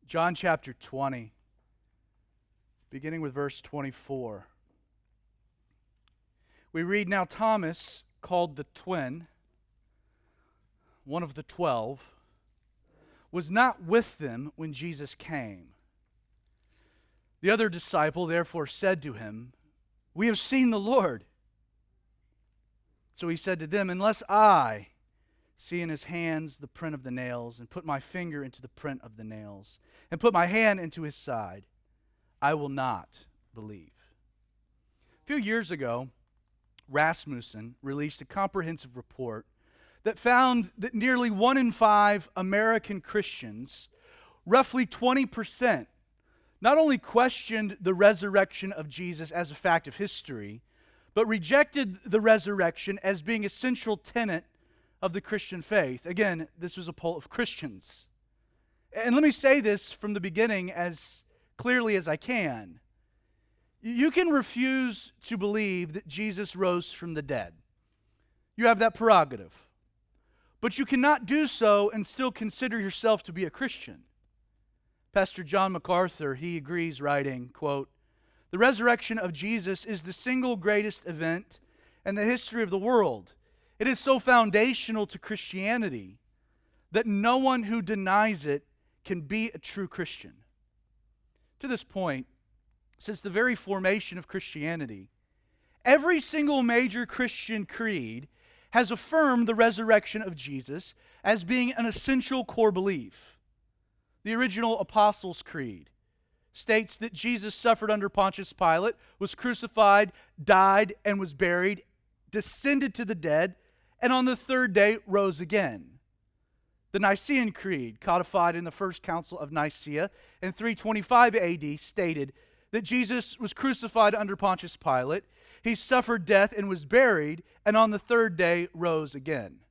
John chapter 20, beginning with verse 24. We read, "Now Thomas, called the twin, one of the 12, was not with them when Jesus came. The other disciple therefore said to him, 'We have seen the Lord.' So he said to them, 'Unless I see in his hands the print of the nails, and put my finger into the print of the nails, and put my hand into his side, I will not believe.'" A few years ago, Rasmussen released a comprehensive report that found that nearly 1 in 5 American Christians, roughly 20%, not only questioned the resurrection of Jesus as a fact of history, but rejected the resurrection as being a central tenet of the Christian faith. Again, this was a poll of Christians. And let me say this from the beginning as clearly as I can. You can refuse to believe that Jesus rose from the dead. You have that prerogative. But you cannot do so and still consider yourself to be a Christian. Pastor John MacArthur, he agrees, writing, quote, "The resurrection of Jesus is the single greatest event in the history of the world. It is so foundational to Christianity that no one who denies it can be a true Christian." To this point, since the very formation of Christianity, every single major Christian creed has affirmed the resurrection of Jesus as being an essential core belief. The original Apostles' Creed states that Jesus suffered under Pontius Pilate, was crucified, died, and was buried, descended to the dead, and on the third day rose again. The Nicene Creed, codified in the First Council of Nicaea in 325 AD, stated that Jesus was crucified under Pontius Pilate, he suffered death and was buried, and on the third day rose again.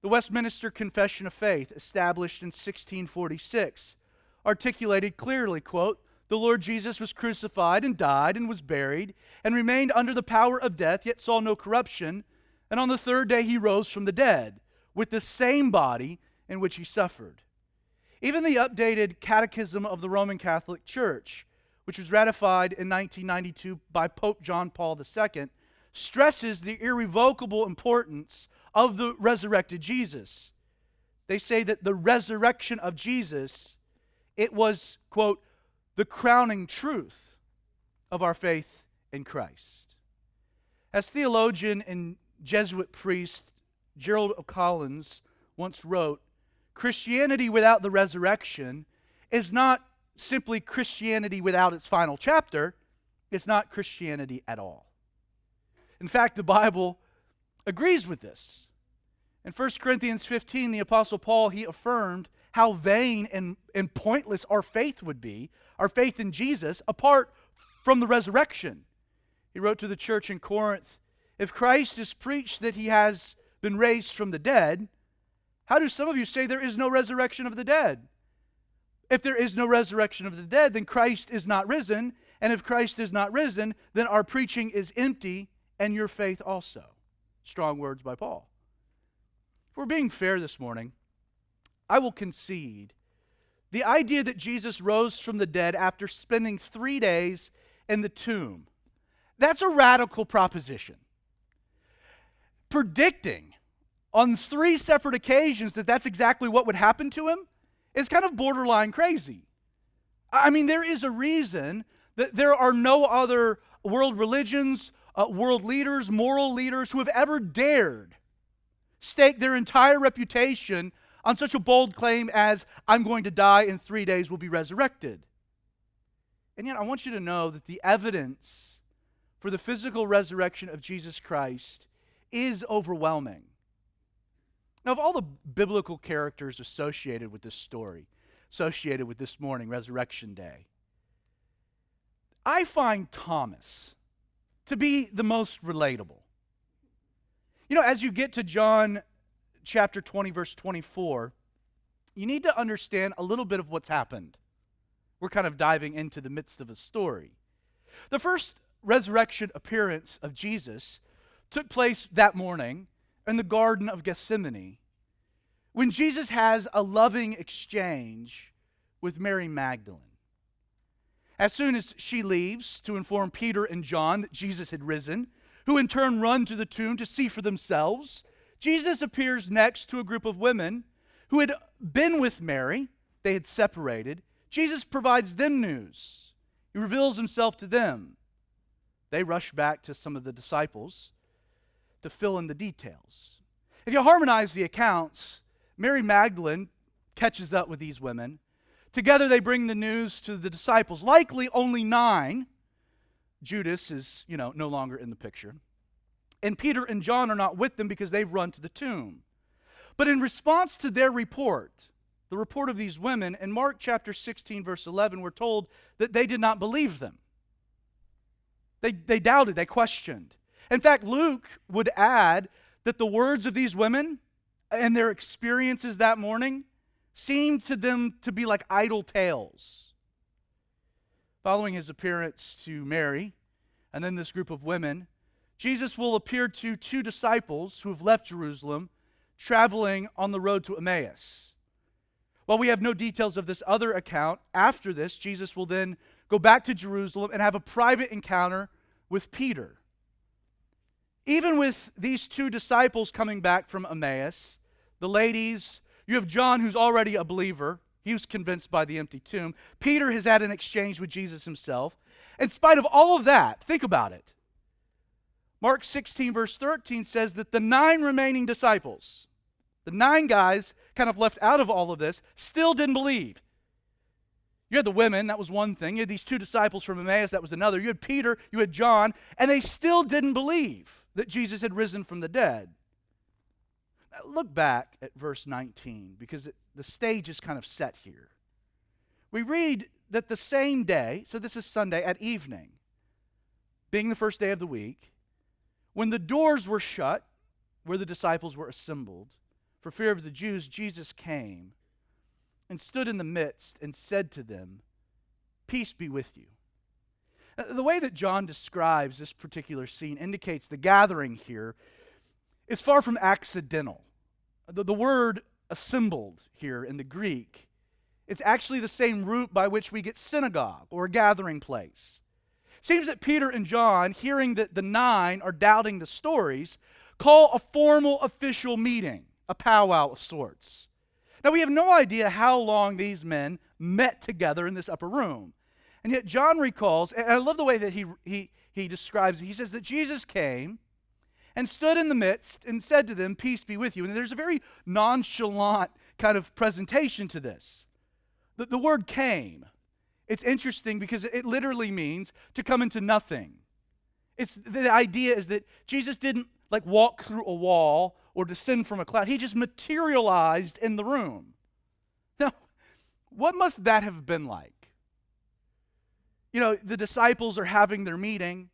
The Westminster Confession of Faith, established in 1646, articulated clearly, quote, "The Lord Jesus was crucified and died and was buried and remained under the power of death, yet saw no corruption, and on the third day he rose from the dead, with the same body in which he suffered." Even the updated Catechism of the Roman Catholic Church, which was ratified in 1992 by Pope John Paul II, stresses the irrevocable importance of the resurrected Jesus. They say that the resurrection of Jesus, it was, quote, "the crowning truth of our faith in Christ." As theologian and Jesuit priest Gerald O'Collins once wrote, "Christianity without the resurrection is not simply Christianity without its final chapter. It's not Christianity at all." In fact, the Bible agrees with this. In 1 Corinthians 15, the Apostle Paul, he affirmed how vain and pointless our faith would be, our faith in Jesus, apart from the resurrection. He wrote to the church in Corinth, "If Christ is preached that he has been raised from the dead, how do some of you say there is no resurrection of the dead? If there is no resurrection of the dead, then Christ is not risen. And if Christ is not risen, then our preaching is empty and your faith also." Strong words by Paul. If we're being fair this morning, I will concede the idea that Jesus rose from the dead after spending 3 days in the tomb, that's a radical proposition. Predicting on 3 separate occasions that that's exactly what would happen to him is kind of borderline crazy. I mean, there is a reason that there are no other world religions, world leaders, moral leaders who have ever dared stake their entire reputation on such a bold claim as, "I'm going to die, in 3 days will be resurrected." And yet I want you to know that the evidence for the physical resurrection of Jesus Christ is overwhelming. Now, of all the biblical characters associated with this story, associated with this morning, Resurrection Day, I find Thomas to be the most relatable. You know, as you get to John chapter 20, verse 24, you need to understand a little bit of what's happened. We're kind of diving into the midst of a story. The first resurrection appearance of Jesus took place that morning in the Garden of Gethsemane, when Jesus has a loving exchange with Mary Magdalene. As soon as she leaves to inform Peter and John that Jesus had risen, who in turn run to the tomb to see for themselves, Jesus appears next to a group of women who had been with Mary. They had separated. Jesus provides them news. He reveals himself to them. They rush back to some of the disciples to fill in the details. If you harmonize the accounts, Mary Magdalene catches up with these women. Together they bring the news to the disciples, likely only 9. Judas is, no longer in the picture. And Peter and John are not with them because they've run to the tomb. But in response to their report, the report of these women, in Mark chapter 16, verse 11, we're told that they did not believe them. They doubted, they questioned. In fact, Luke would add that the words of these women and their experiences that morning seemed to them to be like idle tales. Following his appearance to Mary and then this group of women, Jesus will appear to 2 disciples who have left Jerusalem, traveling on the road to Emmaus. While we have no details of this other account, after this, Jesus will then go back to Jerusalem and have a private encounter with Peter. Even with these 2 disciples coming back from Emmaus, the ladies, you have John, who's already a believer. He was convinced by the empty tomb. Peter has had an exchange with Jesus himself. In spite of all of that, think about it. Mark 16, verse 13 says that the 9 remaining disciples, the 9 guys kind of left out of all of this, still didn't believe. You had the women, that was one thing. You had these 2 disciples from Emmaus, that was another. You had Peter, you had John, and they still didn't believe that Jesus had risen from the dead. Look back at verse 19, because the stage is kind of set here. We read that the same day, so this is Sunday, at evening, being the first day of the week, when the doors were shut, where the disciples were assembled, for fear of the Jews, Jesus came and stood in the midst and said to them, "Peace be with you." The way that John describes this particular scene indicates the gathering here is far from accidental. The word assembled here in the Greek, it's actually the same root by which we get synagogue or a gathering place. It seems that Peter and John, hearing that the 9 are doubting the stories, call a formal official meeting, a powwow of sorts. Now we have no idea how long these men met together in this upper room. And yet John recalls, and I love the way that he describes it. He says that Jesus came and stood in the midst and said to them, "Peace be with you." And there's a very nonchalant kind of presentation to this. The word came, it's interesting because it literally means to come into nothing. The idea is that Jesus didn't like walk through a wall or descend from a cloud. He just materialized in the room. Now, what must that have been like? The disciples are having their meeting.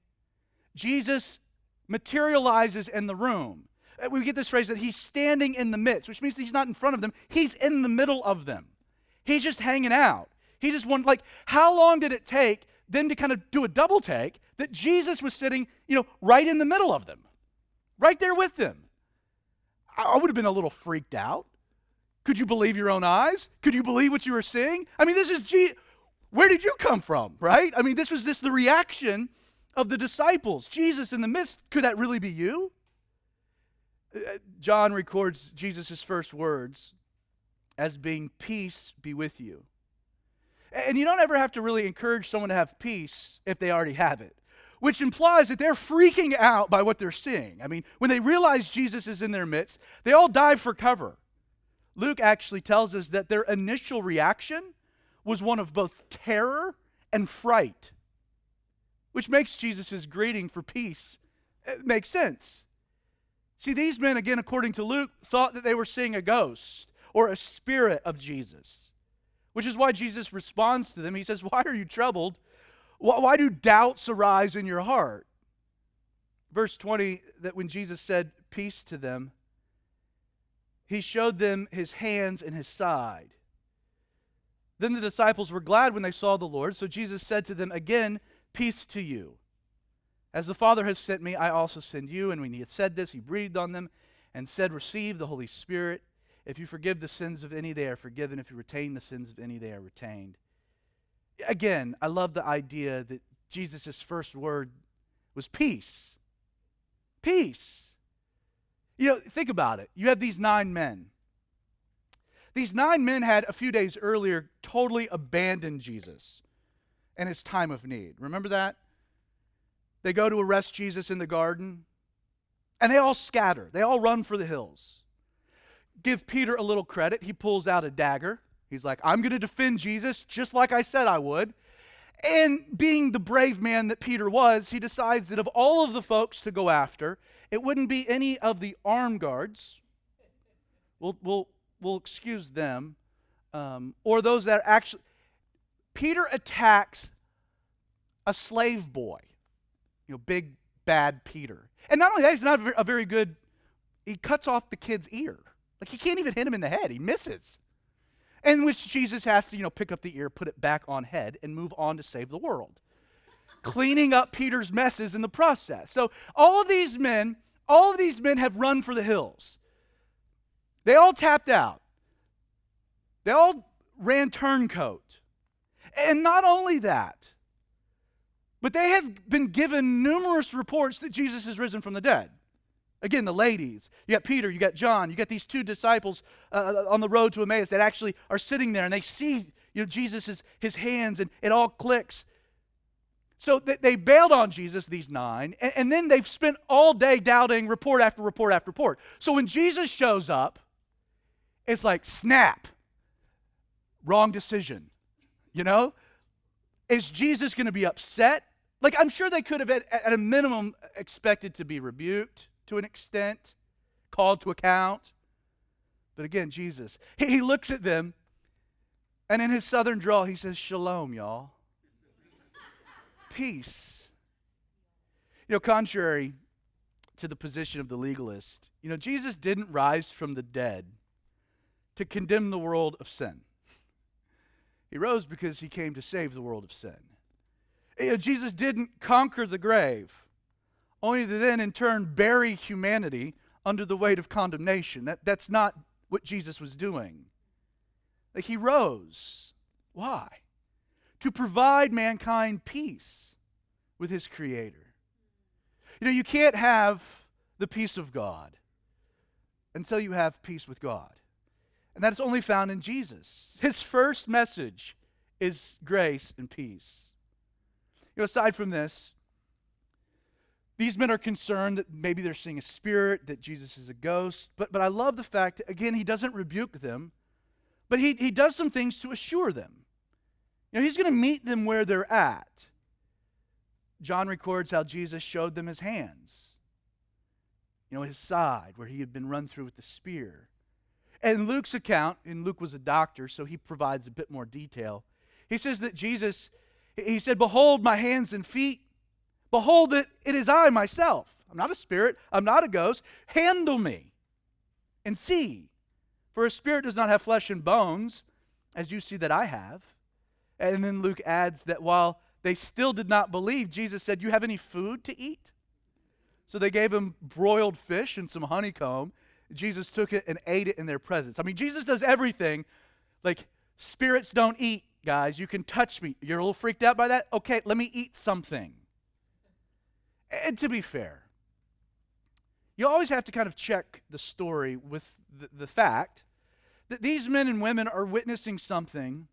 Jesus materializes in the room. We get this phrase that he's standing in the midst, which means that he's not in front of them. He's in the middle of them. He's just hanging out. He just wanted, how long did it take then to kind of do a double take that Jesus was sitting, right in the middle of them, right there with them? I would have been a little freaked out. Could you believe your own eyes? Could you believe what you were seeing? I mean, this is where did you come from, right? I mean, this was the reaction of the disciples. Jesus in the midst, could that really be you? John records Jesus' first words as being, "Peace be with you." And you don't ever have to really encourage someone to have peace if they already have it, which implies that they're freaking out by what they're seeing. I mean, when they realize Jesus is in their midst, they all dive for cover. Luke actually tells us that their initial reaction was one of both terror and fright, which makes Jesus' greeting for peace make sense. See, these men, again, according to Luke, thought that they were seeing a ghost or a spirit of Jesus, which is why Jesus responds to them. He says, "Why are you troubled? Why do doubts arise in your heart?" Verse 20, that when Jesus said peace to them, he showed them his hands and his side. Then the disciples were glad when they saw the Lord. So Jesus said to them again, "Peace to you. As the Father has sent me, I also send you." And when he had said this, he breathed on them and said, "Receive the Holy Spirit. If you forgive the sins of any, they are forgiven. If you retain the sins of any, they are retained. Again, I love the idea that Jesus' first word was peace. Peace. You know, think about it. You have these 9 men. These 9 men had, a few days earlier, totally abandoned Jesus in his time of need. Remember that? They go to arrest Jesus in the garden, and they all scatter. They all run for the hills. Give Peter a little credit. He pulls out a dagger. He's like, I'm going to defend Jesus just like I said I would. And being the brave man that Peter was, he decides that of all of the folks to go after, it wouldn't be any of the armed guards. We'll excuse them. Or those that actually... Peter attacks a slave boy. You know, big, bad Peter. And not only that, he's not a very good... He cuts off the kid's ear. Like, he can't even hit him in the head. He misses. In which Jesus has to, pick up the ear, put it back on head, and move on to save the world. Cleaning up Peter's messes in the process. So all of these men have run for the hills. They all tapped out. They all ran turncoat. And not only that, but they have been given numerous reports that Jesus has risen from the dead. Again, the ladies, you got Peter, you got John, you got these 2 disciples on the road to Emmaus that actually are sitting there and they see, Jesus' his hands, and it all clicks. So they bailed on Jesus, these 9, and then they've spent all day doubting report after report after report. So when Jesus shows up, it's like, snap, wrong decision, Is Jesus going to be upset? Like, I'm sure they could have, at a minimum, expected to be rebuked to an extent, called to account. But again, Jesus, he looks at them, and in his southern drawl, he says, shalom, y'all. Peace. Contrary to the position of the legalist, Jesus didn't rise from the dead to condemn the world of sin. He rose because he came to save the world of sin. Jesus didn't conquer the grave, only to then in turn bury humanity under the weight of condemnation. That's not what Jesus was doing. Like, he rose. Why? To provide mankind peace with his Creator. You can't have the peace of God until you have peace with God. And that is only found in Jesus. His first message is grace and peace. Aside from this, these men are concerned that maybe they're seeing a spirit, that Jesus is a ghost. But I love the fact that, again, he doesn't rebuke them, but he does some things to assure them. He's going to meet them where they're at. John records how Jesus showed them his hands, his side, where he had been run through with the spear. And Luke's account, and Luke was a doctor, so he provides a bit more detail. He says that Jesus, he said, behold my hands and feet. Behold that it is I myself. I'm not a spirit. I'm not a ghost. Handle me and see. For a spirit does not have flesh and bones, as you see that I have. And then Luke adds that while they still did not believe, Jesus said, you have any food to eat? So they gave him broiled fish and some honeycomb. Jesus took it and ate it in their presence. I mean, Jesus does everything. Like, spirits don't eat, guys. You can touch me. You're a little freaked out by that? Okay, let me eat something. And to be fair, you always have to kind of check the story with the fact that these men and women are witnessing something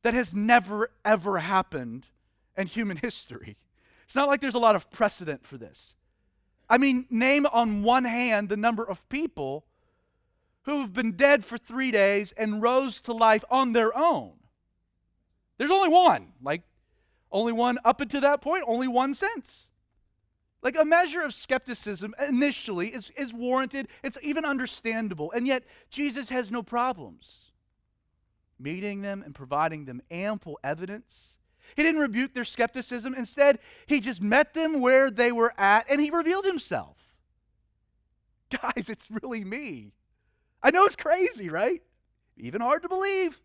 that has never, ever happened in human history. It's not like there's a lot of precedent for this. I mean, name on one hand the number of people who've been dead for 3 days and rose to life on their own. There's only one. Like, only one up until that point, only one since. Like, a measure of skepticism initially is warranted. It's even understandable. And yet, Jesus has no problems meeting them and providing them ample evidence. He didn't rebuke their skepticism. Instead, he just met them where they were at, and he revealed himself. Guys, it's really me. I know it's crazy, right? Even hard to believe.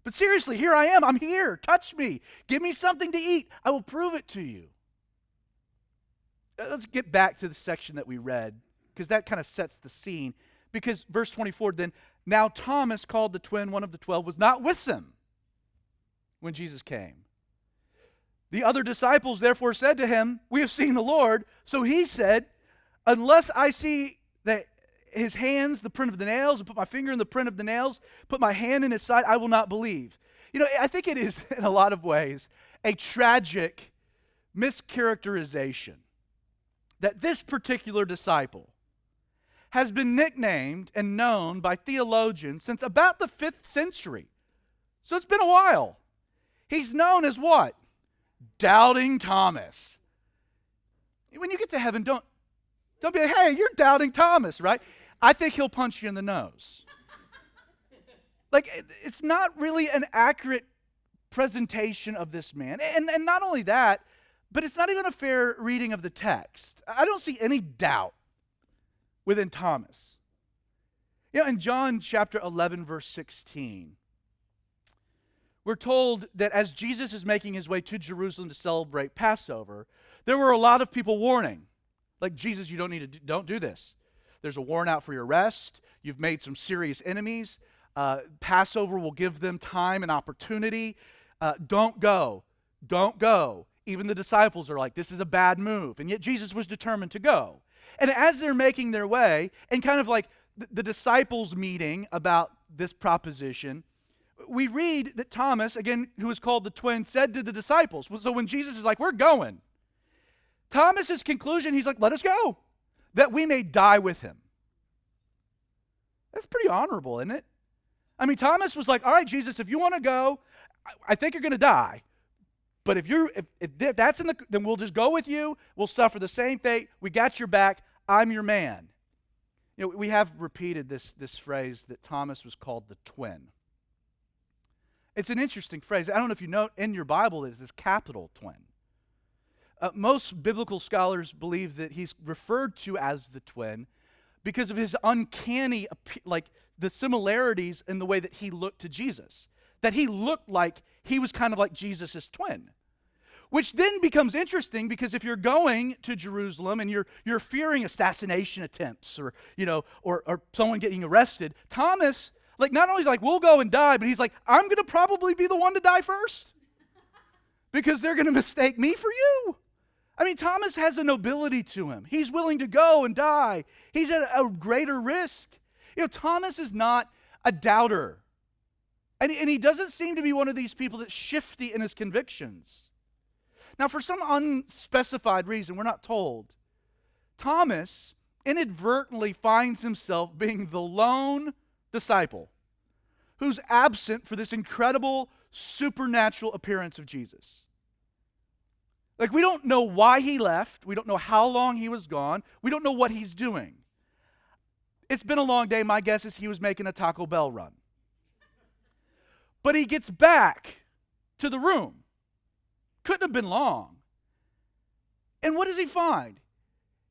But seriously, here I am. I'm here. Touch me. Give me something to eat. I will prove it to you. Let's get back to the section that we read, because that kind of sets the scene. Because verse 24, then, Now Thomas, called the twin, one of the 12, was not with them when Jesus came. The other disciples therefore said to him, "We have seen the Lord." So he said, "Unless I see his hands, the print of the nails, and put my finger in the print of the nails, put my hand in his side, I will not believe." You know, I think it is, in a lot of ways, a tragic mischaracterization that this particular disciple has been nicknamed and known by theologians since about the 5th century. So it's been a while. He's known as what? Doubting Thomas. When you get to heaven, don't be like, "Hey, you're Doubting Thomas," right? I think he'll punch you in the nose. Like, it's not really an accurate presentation of this man. And not only that, but it's not even a fair reading of the text. I don't see any doubt within Thomas. You know, in John chapter 11, verse 16, we're told that as Jesus is making his way to Jerusalem to celebrate Passover, there were a lot of people warning, like, "Jesus, you don't do this. There's a warrant out for your arrest. You've made some serious enemies. Passover will give them time and opportunity. Don't go. Don't go." Even the disciples are like, "This is a bad move." And yet Jesus was determined to go. And as they're making their way, and kind of like the disciples meeting about this proposition, we read that Thomas, again, who is called the twin, said to the disciples, so when Jesus is like, "We're going," Thomas's conclusion, he's like, "Let us go, that we may die with him." That's pretty honorable, isn't it? I mean, Thomas was like, "All right, Jesus, if you want to go, I think you're going to die. But if that's then we'll just go with you. We'll suffer the same fate. We got your back. I'm your man." You know, we have repeated this phrase that Thomas was called the twin. It's an interesting phrase. I don't know if you know, in your Bible is this capital twin. Most biblical scholars believe that he's referred to as the twin because of his uncanny, like the similarities in the way that he looked to Jesus. That he looked like he was kind of like Jesus' twin. Which then becomes interesting because if you're going to Jerusalem and you're fearing assassination attempts or someone getting arrested, Thomas, like, not only is like, "We'll go and die," but he's like, "I'm going to probably be the one to die first because they're going to mistake me for you." I mean, Thomas has a nobility to him. He's willing to go and die. He's at a greater risk. You know, Thomas is not a doubter. And he doesn't seem to be one of these people that's shifty in his convictions. Now, for some unspecified reason, we're not told, Thomas inadvertently finds himself being the lone disciple who's absent for this incredible supernatural appearance of Jesus. Like, we don't know why he left. We don't know how long he was gone. We don't know what he's doing. It's been a long day. My guess is he was making a Taco Bell run. But he gets back to the room. Couldn't have been long. And what does he find?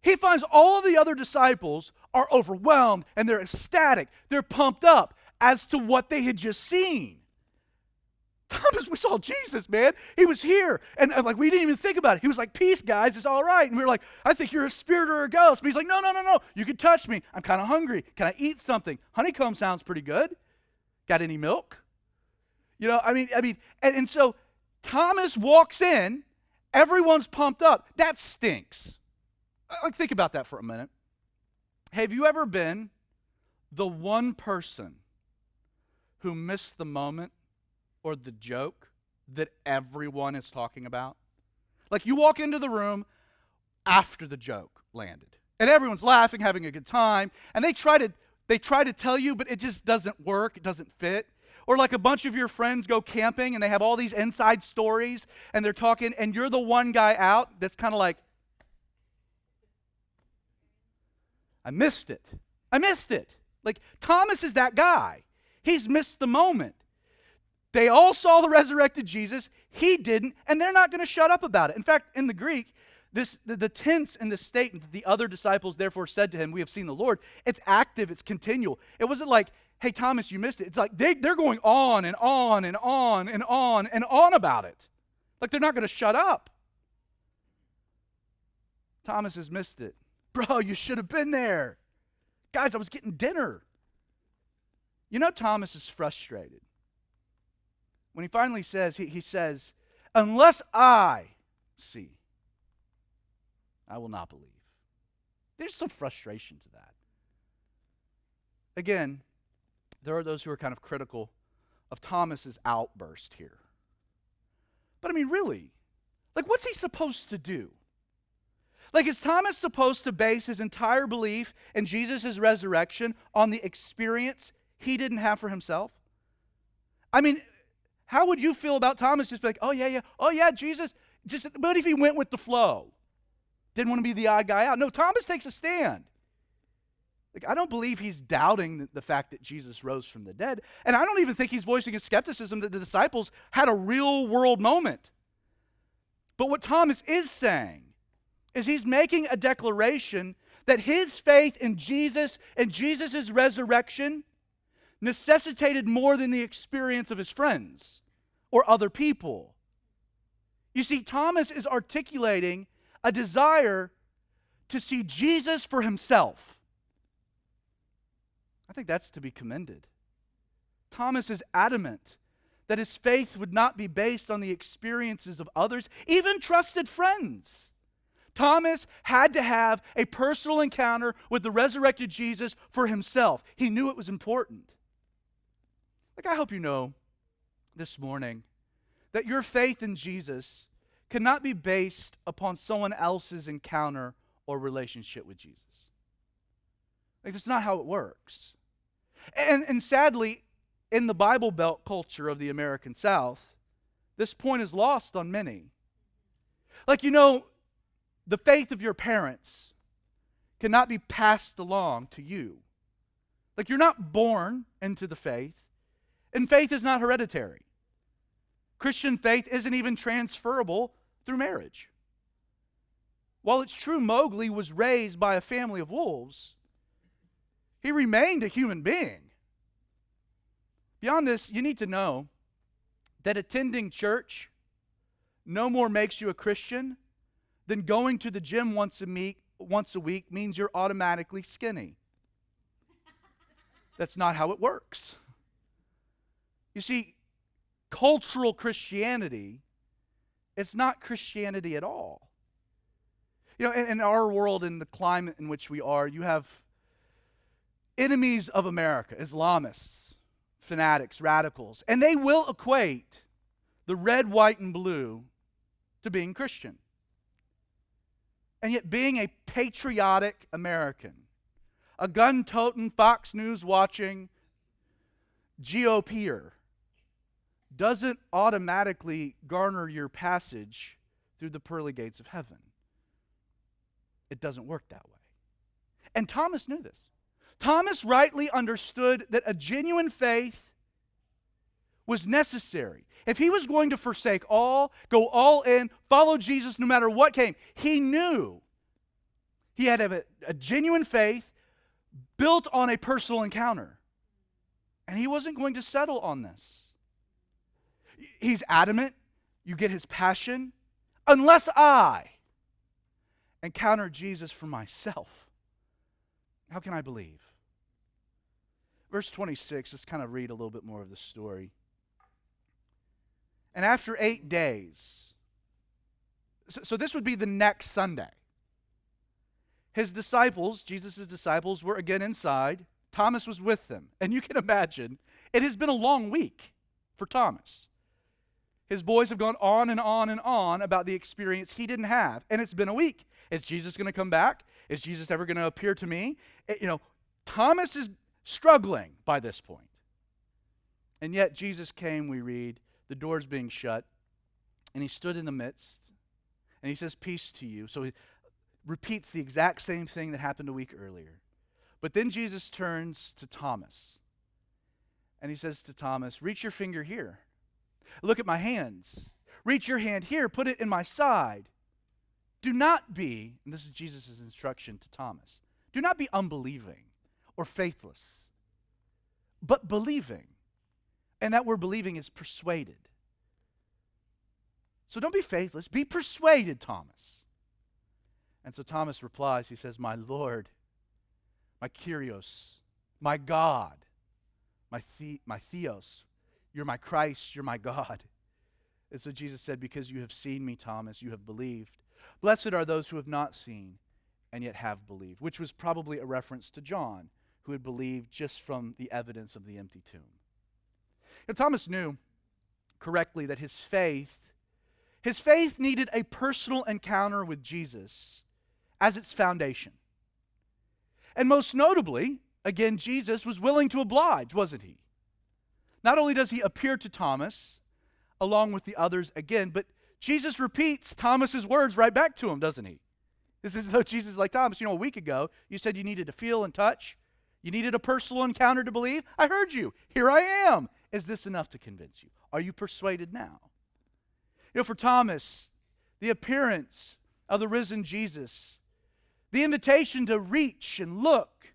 He finds all of the other disciples are overwhelmed and they're ecstatic. They're pumped up as to what they had just seen. Thomas, we saw Jesus, man. He was here. And like, we didn't even think about it. He was like, "Peace, guys, it's all right." And we were like, "I think you're a spirit or a ghost." But he's like, no. You can touch me. I'm kind of hungry. Can I eat something? Honeycomb sounds pretty good. Got any milk? You know, and so Thomas walks in. Everyone's pumped up. That stinks. Like, think about that for a minute. Have you ever been the one person who missed the moment or the joke that everyone is talking about? Like, you walk into the room after the joke landed, and everyone's laughing, having a good time, and they try to tell you, but it just doesn't work, it doesn't fit. Or like a bunch of your friends go camping, and they have all these inside stories, and they're talking, and you're the one guy out that's kind of like, I missed it. Like, Thomas is that guy. He's missed the moment. They all saw the resurrected Jesus. He didn't, and they're not going to shut up about it. In fact, in the Greek, the tense in the statement, the other disciples therefore said to him, "We have seen the Lord," it's active, it's continual. It wasn't like, "Hey, Thomas, you missed it." It's like they're going on and on and on and on and on about it. Like, they're not going to shut up. Thomas has missed it. "Bro, you should have been there. Guys, I was getting dinner." You know, Thomas is frustrated. When he finally says, he says, unless I see, I will not believe. There's some frustration to that. Again, there are those who are kind of critical of Thomas's outburst here. But I mean, really, like, what's he supposed to do? Like, is Thomas supposed to base his entire belief in Jesus' resurrection on the experience he didn't have for himself? I mean, how would you feel about Thomas just be like, oh yeah, Jesus, but if he went with the flow? Didn't want to be the odd guy out. No, Thomas takes a stand. Like, I don't believe he's doubting the fact that Jesus rose from the dead. And I don't even think he's voicing a skepticism that the disciples had a real world moment. But what Thomas is saying is he's making a declaration that his faith in Jesus and Jesus' resurrection necessitated more than the experience of his friends or other people. You see, Thomas is articulating a desire to see Jesus for himself. I think that's to be commended. Thomas is adamant that his faith would not be based on the experiences of others, even trusted friends. Thomas had to have a personal encounter with the resurrected Jesus for himself. He knew it was important. Like, I hope you know this morning that your faith in Jesus cannot be based upon someone else's encounter or relationship with Jesus. Like, that's not how it works. And sadly, in the Bible Belt culture of the American South, this point is lost on many. Like, you know, the faith of your parents cannot be passed along to you. Like, you're not born into the faith, and faith is not hereditary. Christian faith isn't even transferable through marriage. While it's true Mowgli was raised by a family of wolves, he remained a human being. Beyond this, you need to know that attending church no more makes you a Christian than going to the gym once a week means you're automatically skinny. That's not how it works. You see, cultural Christianity, it's not Christianity at all. You know, in our world, in the climate in which we are, you have enemies of America, Islamists, fanatics, radicals, and they will equate the red, white, and blue to being Christian. And yet being a patriotic American, a gun-toting, Fox News-watching GOPer, doesn't automatically garner your passage through the pearly gates of heaven. It doesn't work that way. And Thomas knew this. Thomas rightly understood that a genuine faith was necessary. If he was going to forsake all, go all in, follow Jesus no matter what came, he knew he had a genuine faith built on a personal encounter. And he wasn't going to settle on this. He's adamant. You get his passion. Unless I encounter Jesus for myself, how can I believe? Verse 26, let's kind of read a little bit more of the story. And after 8 days, so this would be the next Sunday, his disciples, Jesus' disciples, were again inside. Thomas was with them. And you can imagine, it has been a long week for Thomas. His boys have gone on and on and on about the experience he didn't have. And it's been a week. Is Jesus going to come back? Is Jesus ever going to appear to me? Thomas is struggling by this point. And yet Jesus came, we read, the doors being shut, and he stood in the midst, and he says, peace to you. So he repeats the exact same thing that happened a week earlier. But then Jesus turns to Thomas, and he says to Thomas, reach your finger here. Look at my hands. Reach your hand here. Put it in my side. Do not be, and this is Jesus' instruction to Thomas, do not be unbelieving or faithless, but believing. And that word believing is persuaded. So don't be faithless, be persuaded, Thomas. And so Thomas replies, he says, my Lord, my Kyrios, my God, my Theos, you're my Christ, you're my God. And so Jesus said, because you have seen me, Thomas, you have believed. Blessed are those who have not seen and yet have believed, which was probably a reference to John, who had believed just from the evidence of the empty tomb. And Thomas knew correctly that his faith needed a personal encounter with Jesus as its foundation. And most notably, again, Jesus was willing to oblige, wasn't he? Not only does he appear to Thomas along with the others again, but Jesus repeats Thomas's words right back to him, doesn't he? This is how Jesus is like, Thomas, a week ago, you said you needed to feel and touch. You needed a personal encounter to believe. I heard you. Here I am. Is this enough to convince you? Are you persuaded now? For Thomas, the appearance of the risen Jesus, the invitation to reach and look,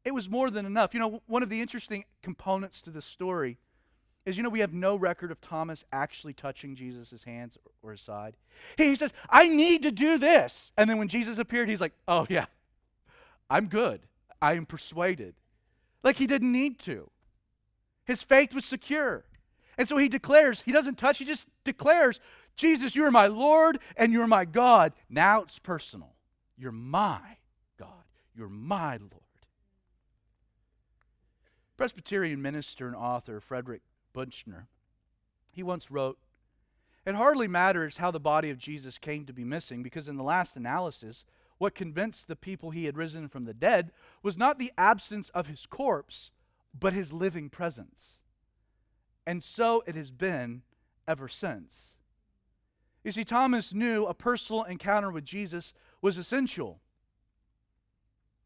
it was more than enough. One of the interesting components to this story is, we have no record of Thomas actually touching Jesus' hands or his side. He says, I need to do this. And then when Jesus appeared, he's like, oh yeah, I'm good. I am persuaded. Like he didn't need to. His faith was secure. And so he declares, he doesn't touch, he just declares, Jesus, you are my Lord and you're my God. Now it's personal. You're my God. You're my Lord. Presbyterian minister and author Frederick Buechner, he once wrote, it hardly matters how the body of Jesus came to be missing, because in the last analysis, what convinced the people he had risen from the dead was not the absence of his corpse, but his living presence. And so it has been ever since. You see, Thomas knew a personal encounter with Jesus was essential.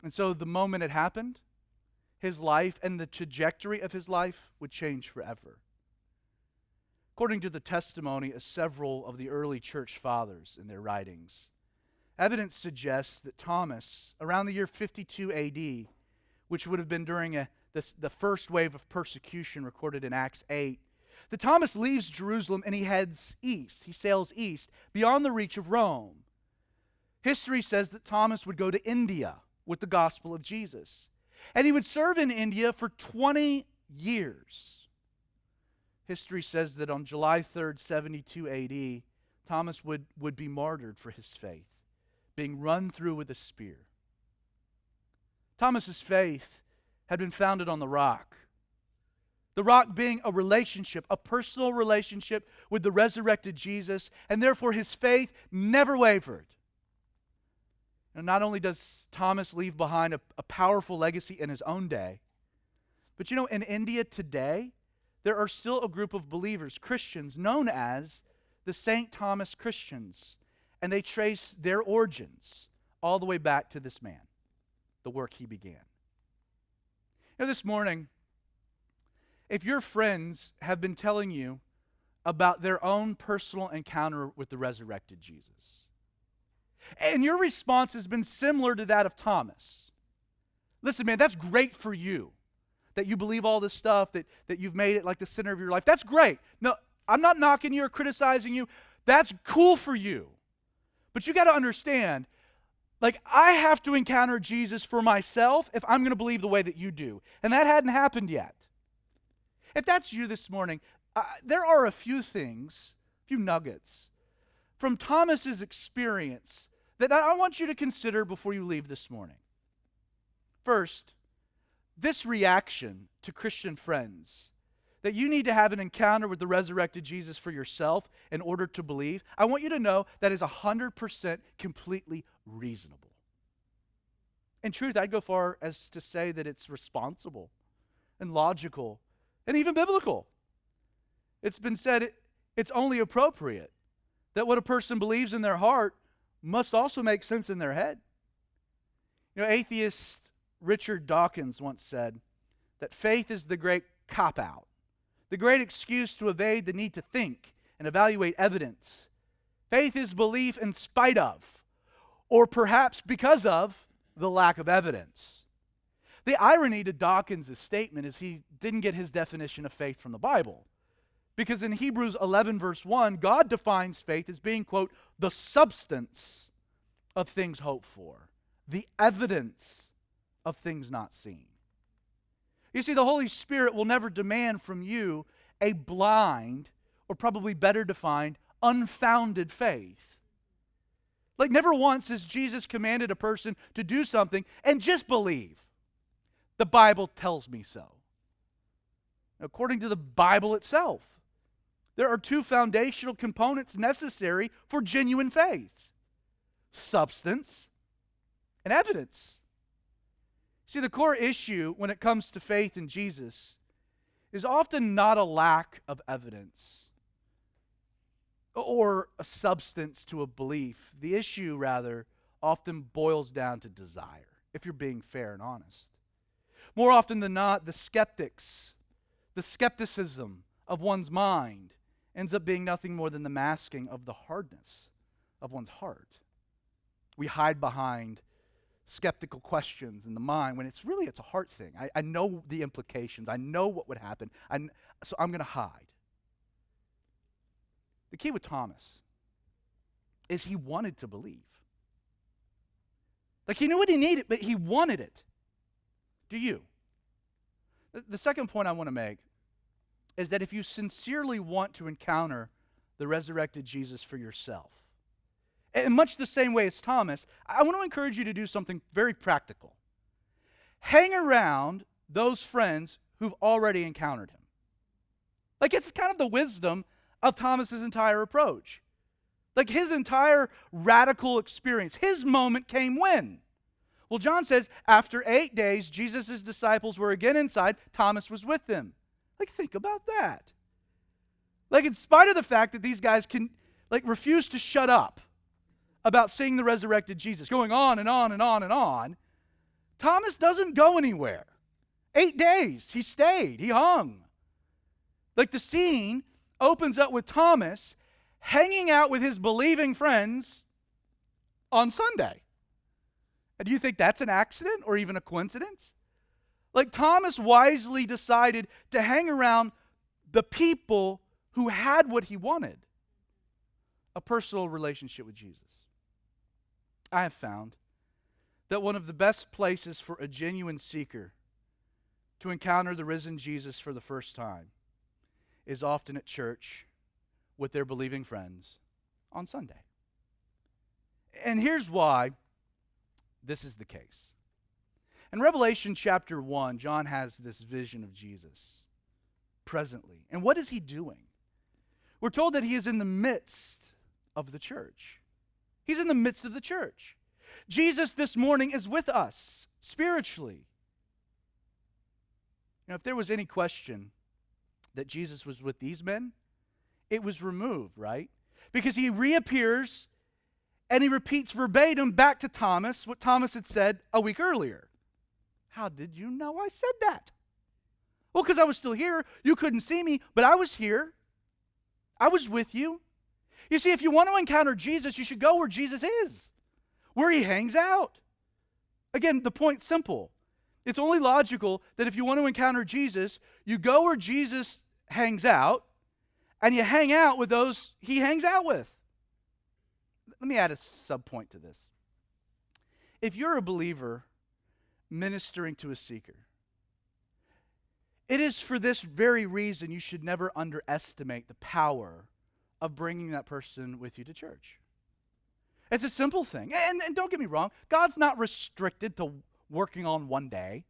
And so the moment it happened, his life and the trajectory of his life would change forever. According to the testimony of several of the early church fathers in their writings, evidence suggests that Thomas, around the year 52 AD, which would have been during the first wave of persecution recorded in Acts 8, that Thomas leaves Jerusalem and he heads east. He sails east, beyond the reach of Rome. History says that Thomas would go to India with the gospel of Jesus. And he would serve in India for 20 years. History says that on July 3rd, 72 AD, Thomas would be martyred for his faith, being run through with a spear. Thomas's faith had been founded on the rock. The rock being a relationship, a personal relationship with the resurrected Jesus, and therefore his faith never wavered. And not only does Thomas leave behind a powerful legacy in his own day, but in India today, there are still a group of believers, Christians, known as the St. Thomas Christians. And they trace their origins all the way back to this man, the work he began. This morning, if your friends have been telling you about their own personal encounter with the resurrected Jesus, and your response has been similar to that of Thomas. Listen, man, that's great for you, that you believe all this stuff, that you've made it like the center of your life. That's great. No, I'm not knocking you or criticizing you. That's cool for you. But you got to understand, I have to encounter Jesus for myself if I'm going to believe the way that you do. And that hadn't happened yet. If that's you this morning, there are a few things, a few nuggets from Thomas's experience that I want you to consider before you leave this morning. First, this reaction to Christian friends, that you need to have an encounter with the resurrected Jesus for yourself in order to believe, I want you to know that is 100% completely reasonable. In truth, I'd go far as to say that it's responsible and logical and even biblical. It's been said it's only appropriate that what a person believes in their heart must also make sense in their head. Atheist Richard Dawkins once said that faith is the great cop-out, the great excuse to evade the need to think and evaluate evidence. Faith is belief in spite of, or perhaps because of, the lack of evidence. The irony to Dawkins' statement is he didn't get his definition of faith from the Bible. Because in Hebrews 11, verse 1, God defines faith as being, quote, the substance of things hoped for, the evidence of things not seen. You see, the Holy Spirit will never demand from you a blind, or probably better defined, unfounded faith. Like never once has Jesus commanded a person to do something and just believe. The Bible tells me so. According to the Bible itself, there are two foundational components necessary for genuine faith: substance and evidence. See, the core issue when it comes to faith in Jesus is often not a lack of evidence or a substance to a belief. The issue, rather, often boils down to desire, if you're being fair and honest. More often than not, the skepticism of one's mind ends up being nothing more than the masking of the hardness of one's heart. We hide behind skeptical questions in the mind when it's a heart thing. I know the implications. I know what would happen. So I'm going to hide. The key with Thomas is he wanted to believe. Like he knew what he needed, but he wanted it. Do you? The second point I want to make is that if you sincerely want to encounter the resurrected Jesus for yourself, in much the same way as Thomas, I want to encourage you to do something very practical. Hang around those friends who've already encountered him. Like it's kind of the wisdom of Thomas's entire approach. Like his entire radical experience, his moment came when? Well, John says, after 8 days, Jesus' disciples were again inside. Thomas was with them. Like, think about that. Like, in spite of the fact that these guys refuse to shut up about seeing the resurrected Jesus, going on and on and on and on, Thomas doesn't go anywhere. 8 days, he stayed, he hung. Like, the scene opens up with Thomas hanging out with his believing friends on Sunday. And do you think that's an accident or even a coincidence? Like Thomas wisely decided to hang around the people who had what he wanted: a personal relationship with Jesus. I have found that one of the best places for a genuine seeker to encounter the risen Jesus for the first time is often at church with their believing friends on Sunday. And here's why this is the case. In Revelation chapter 1, John has this vision of Jesus presently. And what is he doing? We're told that he is in the midst of the church. He's in the midst of the church. Jesus this morning is with us spiritually. You know, if there was any question that Jesus was with these men, it was removed, right? Because he reappears and he repeats verbatim back to Thomas what Thomas had said a week earlier. How did you know I said that? Well, because I was still here. You couldn't see me, but I was here. I was with you. You see, if you want to encounter Jesus, you should go where Jesus is, where he hangs out. Again, the point's simple. It's only logical that if you want to encounter Jesus, you go where Jesus hangs out, and you hang out with those he hangs out with. Let me add a sub-point to this. If you're a believer ministering to a seeker, it is for this very reason you should never underestimate the power of bringing that person with you to church. It's a simple thing. And don't get me wrong, God's not restricted to working on one day.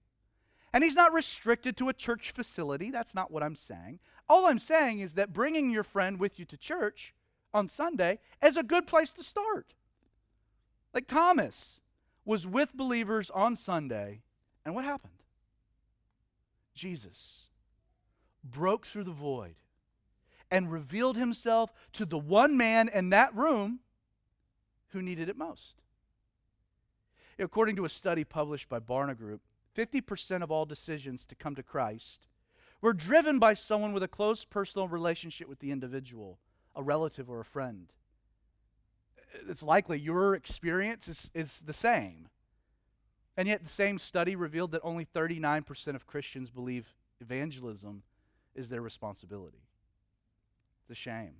And he's not restricted to a church facility. That's not what I'm saying. All I'm saying is that bringing your friend with you to church on Sunday is a good place to start. Like Thomas was with believers on Sunday, and what happened? Jesus broke through the void and revealed himself to the one man in that room who needed it most. According to a study published by Barna Group, 50% of all decisions to come to Christ were driven by someone with a close personal relationship with the individual, a relative or a friend. It's likely your experience is the same. And yet the same study revealed that only 39% of Christians believe evangelism is their responsibility. It's a shame.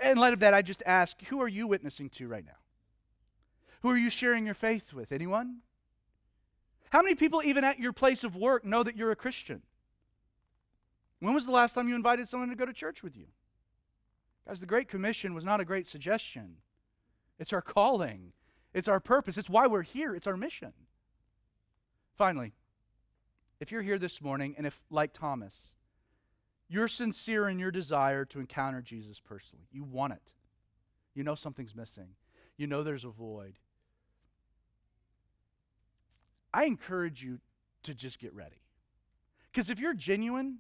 In light of that, I just ask, who are you witnessing to right now? Who are you sharing your faith with? Anyone? How many people, even at your place of work, know that you're a Christian? When was the last time you invited someone to go to church with you? Guys, the Great Commission was not a great suggestion. It's our calling. It's our purpose. It's why we're here. It's our mission. Finally, if you're here this morning, and if, like Thomas, you're sincere in your desire to encounter Jesus personally, you want it. You know something's missing. You know there's a void. I encourage you to just get ready. Because if you're genuine,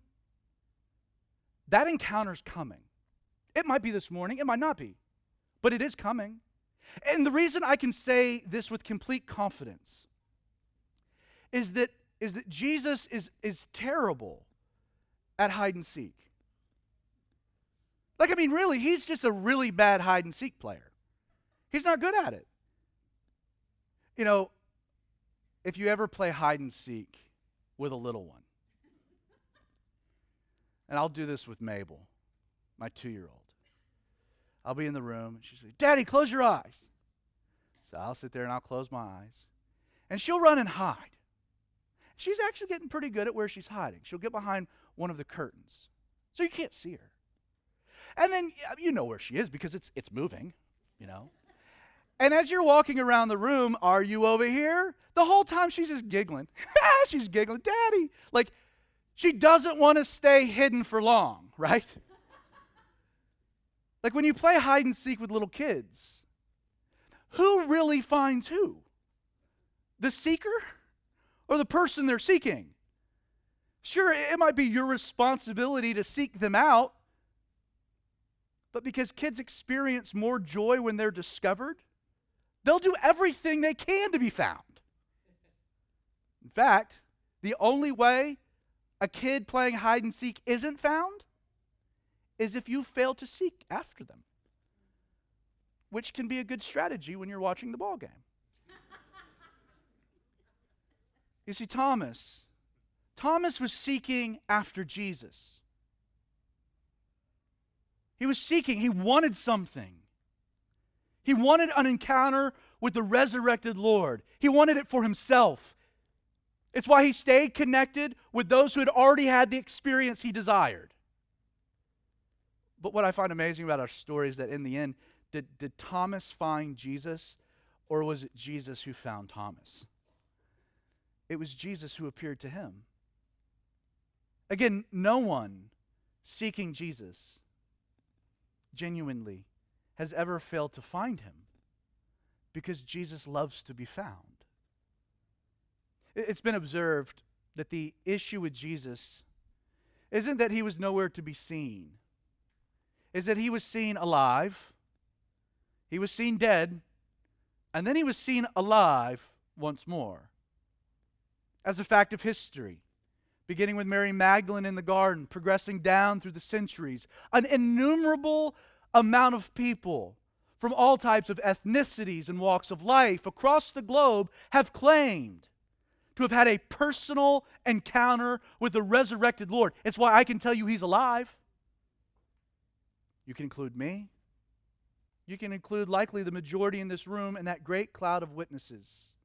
that encounter's coming. It might be this morning, it might not be, but it is coming. And the reason I can say this with complete confidence is that Jesus is terrible at hide and seek. Like, I mean, really, he's just a really bad hide and seek player. He's not good at it. You know, if you ever play hide and seek with a little one, and I'll do this with Mabel, my 2-year-old. I'll be in the room, and she'll say, "Daddy, close your eyes." So I'll sit there and I'll close my eyes. And she'll run and hide. She's actually getting pretty good at where she's hiding. She'll get behind one of the curtains, so you can't see her. And then you know where she is because it's moving, you know. And as you're walking around the room, are you over here? The whole time she's just giggling. She's giggling, "Daddy." Like, she doesn't want to stay hidden for long, right? Like when you play hide and seek with little kids, who really finds who? The seeker or the person they're seeking? Sure, it might be your responsibility to seek them out, but because kids experience more joy when they're discovered, they'll do everything they can to be found. In fact, the only way a kid playing hide and seek isn't found is if you fail to seek after them, which can be a good strategy when you're watching the ball game. You see, Thomas was seeking after Jesus. He was seeking, he wanted something. He wanted an encounter with the resurrected Lord. He wanted it for himself. It's why he stayed connected with those who had already had the experience he desired. But what I find amazing about our story is that in the end, did Thomas find Jesus, or was it Jesus who found Thomas? It was Jesus who appeared to him. Again, no one seeking Jesus genuinely has ever failed to find him because Jesus loves to be found. It's been observed that the issue with Jesus isn't that he was nowhere to be seen, is that he was seen alive, he was seen dead, and then he was seen alive once more. As a fact of history, beginning with Mary Magdalene in the garden, progressing down through the centuries, an innumerable amount of people from all types of ethnicities and walks of life across the globe have claimed to have had a personal encounter with the resurrected Lord. It's why I can tell you he's alive. You can include me. You can include likely the majority in this room and that great cloud of witnesses.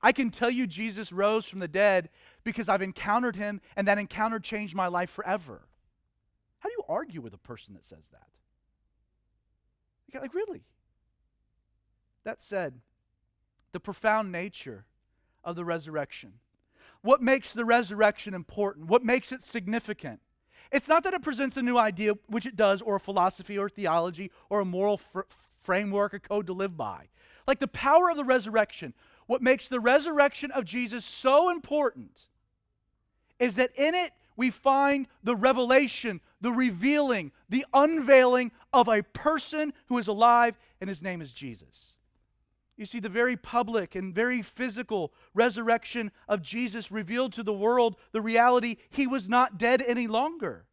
I can tell you Jesus rose from the dead because I've encountered him, and that encounter changed my life forever. How do you argue with a person that says that? Like, really? That said, the profound nature of the resurrection, what makes the resurrection important, what makes it significant, it's not that it presents a new idea, which it does, or a philosophy or theology or a moral framework, a code to live by. Like the power of the resurrection, what makes the resurrection of Jesus so important is that in it we find the revelation, the revealing, the unveiling of a person who is alive, and his name is Jesus. You see, the very public and very physical resurrection of Jesus revealed to the world the reality he was not dead any longer.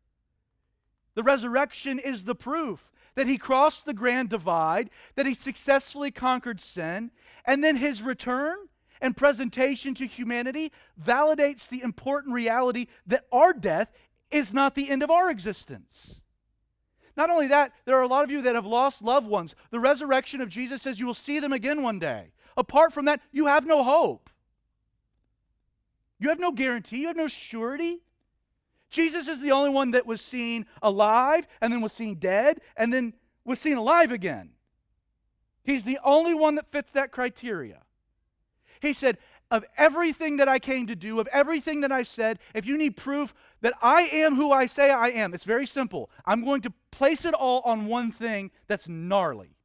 The resurrection is the proof that he crossed the grand divide, that he successfully conquered sin, and then his return and presentation to humanity validates the important reality that our death is not the end of our existence. Not only that, there are a lot of you that have lost loved ones. The resurrection of Jesus says you will see them again one day. Apart from that, you have no hope. You have no guarantee. You have no surety. Jesus is the only one that was seen alive and then was seen dead and then was seen alive again. He's the only one that fits that criteria. He said, of everything that I came to do, of everything that I said, if you need proof that I am who I say I am, it's very simple. I'm going to place it all on one thing that's gnarly.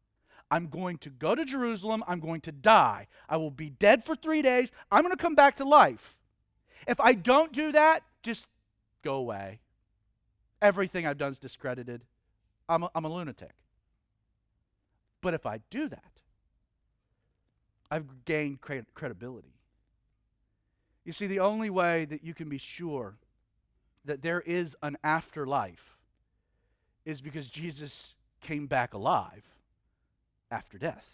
I'm going to go to Jerusalem. I'm going to die. I will be dead for 3 days. I'm going to come back to life. If I don't do that, just go away. Everything I've done is discredited. I'm a lunatic. But if I do that, I've gained credibility. You see, the only way that you can be sure that there is an afterlife is because Jesus came back alive after death.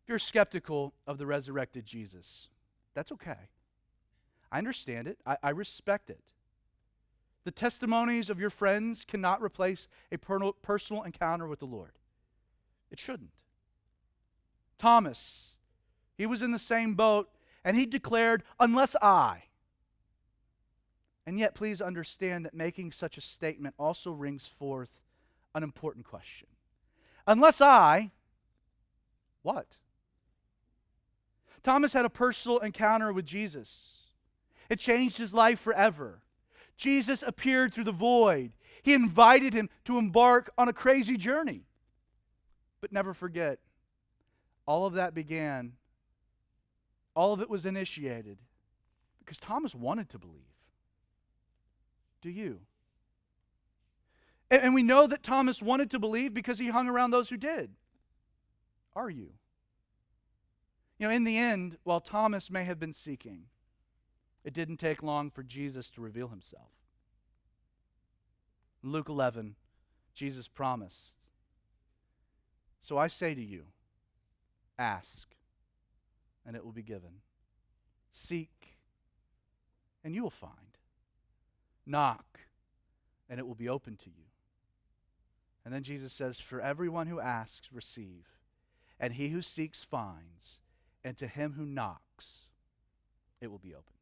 If you're skeptical of the resurrected Jesus, that's okay. I understand it. I respect it. The testimonies of your friends cannot replace a personal encounter with the Lord. It shouldn't. Thomas, he was in the same boat, and he declared, unless I. And yet, please understand that making such a statement also rings forth an important question. Unless I, what? Thomas had a personal encounter with Jesus. It changed his life forever. Jesus appeared through the void. He invited him to embark on a crazy journey. But never forget, all of that began, all of it was initiated because Thomas wanted to believe. Do you? And we know that Thomas wanted to believe because he hung around those who did. Are you? You know, in the end, while Thomas may have been seeking, it didn't take long for Jesus to reveal himself. In Luke 11, Jesus promised, so I say to you, ask, and it will be given. Seek, and you will find. Knock, and it will be open to you. And then Jesus says, for everyone who asks, receive. And he who seeks finds. And to him who knocks, it will be open.